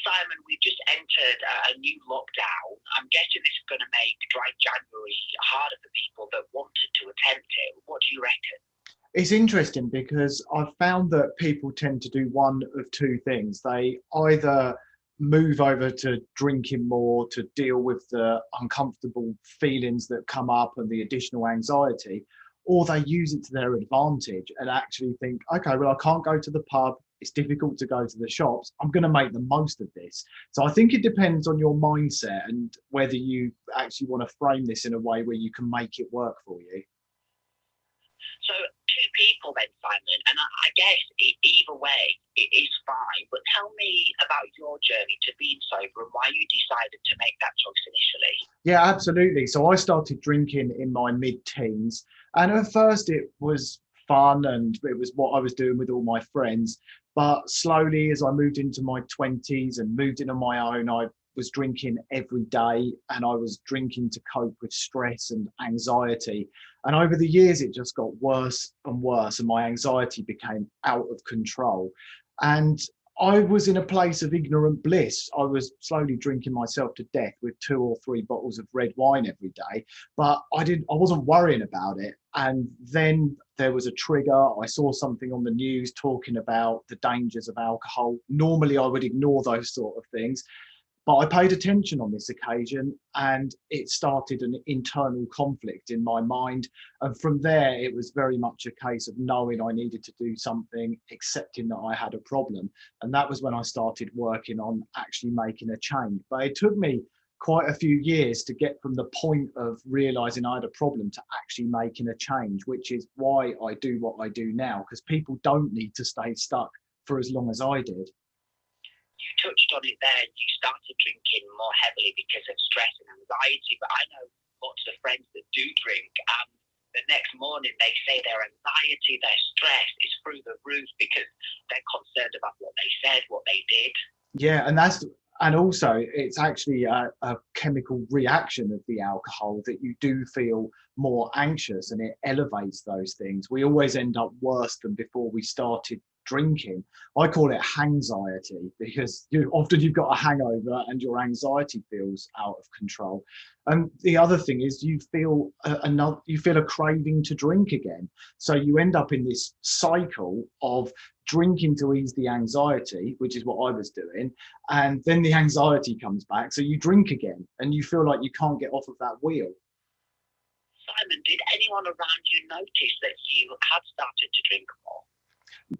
Simon, we've just entered a new lockdown. I'm guessing this is going to make dry January harder for people that wanted to attempt it. What do you reckon? It's interesting because I've found that people tend to do one of two things. They either move over to drinking more to deal with the uncomfortable feelings that come up and the additional anxiety, or they use it to their advantage and actually think, okay, well, I can't go to the pub. It's difficult to go to the shops. I'm going to make the most of this. So I think it depends on your mindset and whether you actually want to frame this in a way where you can make it work for you. So two people then, Simon, and I guess either way it is fine, but tell me about your journey to being sober and why you decided to make that choice initially. Yeah, absolutely. So I started drinking in my mid-teens, and at first it was fun and it was what I was doing with all my friends. But slowly, as I moved into my 20s and moved in on my own, I was drinking every day, and I was drinking to cope with stress and anxiety. And over the years, it just got worse and worse, and my anxiety became out of control. And I was in a place of ignorant bliss. I was slowly drinking myself to death with 2 or 3 bottles of red wine every day, but I wasn't worrying about it. And then there was a trigger. I saw something on the news talking about the dangers of alcohol. Normally I would ignore those sort of things, but I paid attention on this occasion, and it started an internal conflict in my mind. And from there, it was very much a case of knowing I needed to do something, accepting that I had a problem. And that was when I started working on actually making a change. But it took me quite a few years to get from the point of realizing I had a problem to actually making a change, which is why I do what I do now, because people don't need to stay stuck for as long as I did. You touched on it there. You started drinking more heavily because of stress and anxiety, but I know lots of friends that do drink, and the next morning they say their anxiety, their stress is through the roof because they're concerned about what they said, what they did. Yeah, and also it's actually a chemical reaction of the alcohol that you do feel more anxious, and it elevates those things. We always end up worse than before we started drinking. I call it hangxiety because you've got a hangover and your anxiety feels out of control. And the other thing is you feel a craving to drink again. So you end up in this cycle of drinking to ease the anxiety, which is what I was doing, and then the anxiety comes back, so you drink again and you feel like you can't get off of that wheel. Simon, did anyone around you notice that you had started to drink more?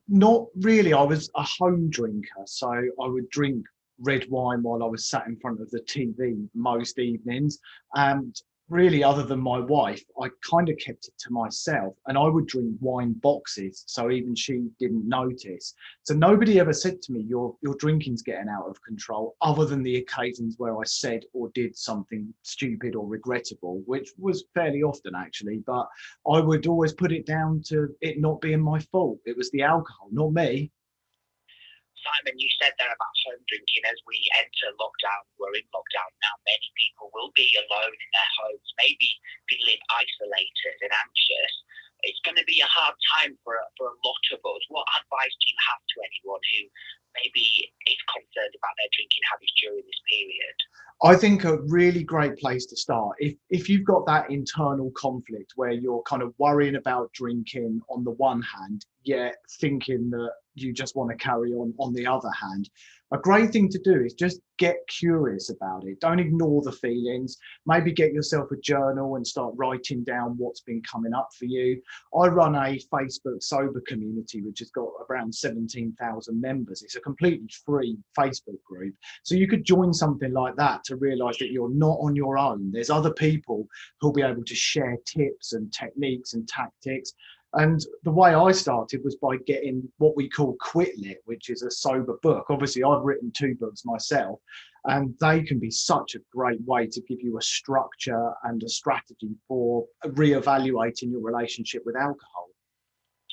Not really. I was a home drinker, so I would drink red wine while I was sat in front of the TV most evenings. And really, other than my wife, I kind of kept it to myself, and I would drink wine boxes, so even she didn't notice. So nobody ever said to me, your drinking's getting out of control, other than the occasions where I said or did something stupid or regrettable, which was fairly often actually, but I would always put it down to it not being my fault. It was the alcohol, not me. Simon, you said there about home drinking. As we enter lockdown, we're in lockdown now, many people will be alone in their homes, maybe feeling isolated and anxious. It's going to be a hard time for a lot of us. What advice do you have to anyone who maybe is concerned about their drinking habits during this period? I think a really great place to start, if you've got that internal conflict where you're kind of worrying about drinking on the one hand, yet thinking that you just want to carry on the other hand, a great thing to do is just get curious about it. Don't ignore the feelings. Maybe get yourself a journal and start writing down what's been coming up for you. I run a Facebook sober community, which has got around 17,000 members. It's a completely free Facebook group. So you could join something like that to realize that you're not on your own. There's other people who'll be able to share tips and techniques and tactics. And the way I started was by getting what we call Quit Lit, which is a sober book. Obviously, I've written 2 books myself, and they can be such a great way to give you a structure and a strategy for reevaluating your relationship with alcohol.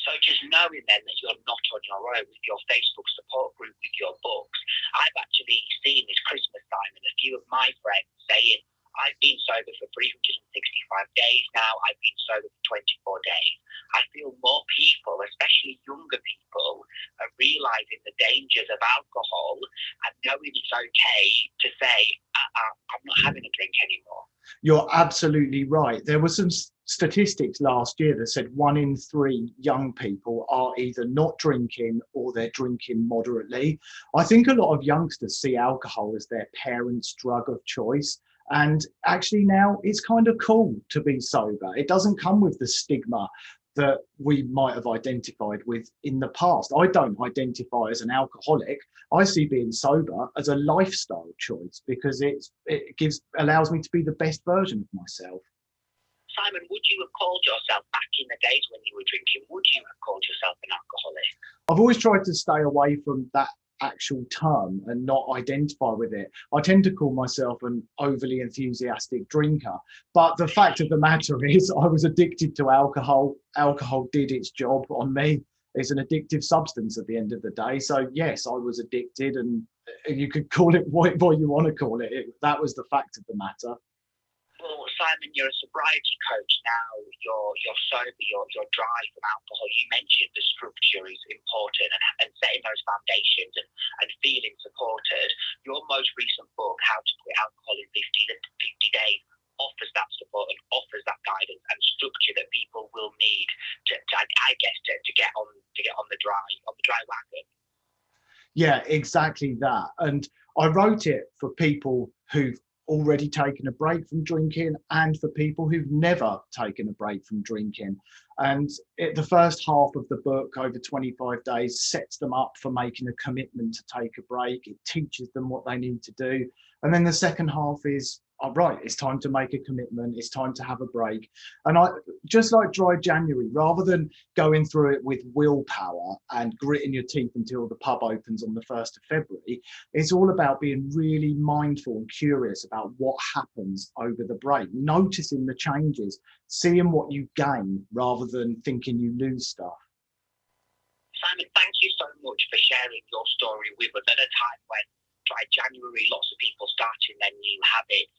So just knowing then that you're not on your own with your Facebook support group, with your books, I've actually seen this Christmas time and a few of my friends saying, I've been sober for 365 days now, I've been sober for 24 days. I feel more people, especially younger people, are realising the dangers of alcohol, and knowing it's okay to say, I'm not having a drink anymore. You're absolutely right. There were some statistics last year that said 1 in 3 young people are either not drinking or they're drinking moderately. I think a lot of youngsters see alcohol as their parents' drug of choice. And actually now it's kind of cool to be sober. It doesn't come with the stigma that we might have identified with in the past. I don't identify as an alcoholic. I see being sober as a lifestyle choice because it allows me to be the best version of myself. Simon, would you have called yourself, back in the days when you were drinking, would you have called yourself an alcoholic? I've always tried to stay away from that actual term and not identify with it. I tend to call myself an overly enthusiastic drinker, but the fact of the matter is I was addicted to alcohol. Alcohol did its job on me. It's an addictive substance at the end of the day. So yes, I was addicted, and you could call it what you want to call it. That was the fact of the matter. Well, Simon, you're a sobriety coach now. You're sober. You're dry from alcohol. You mentioned the structure is important and setting those foundations and feeling supported. Your most recent book, How to Quit Alcohol in 50 Days, offers that support and offers that guidance and structure that people will need to get on the dry wagon. Yeah, exactly that. And I wrote it for people who've already taken a break from drinking and for people who've never taken a break from drinking. And the first half of the book, over 25 days, sets them up for making a commitment to take a break. It teaches them what they need to do. And then the second half is, all right, it's time to make a commitment. It's time to have a break. And I just like Dry January, rather than going through it with willpower and gritting your teeth until the pub opens on the 1st of February, it's all about being really mindful and curious about what happens over the break, noticing the changes, seeing what you gain rather than thinking you lose stuff. Simon, thank you so much for sharing your story with us at a time when Dry January, lots of people starting their new habits.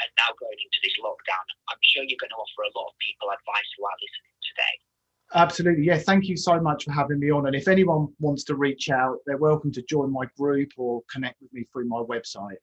And now going into this lockdown, I'm sure you're going to offer a lot of people advice who are listening today. Absolutely. Yeah, thank you so much for having me on. And if anyone wants to reach out, they're welcome to join my group or connect with me through my website.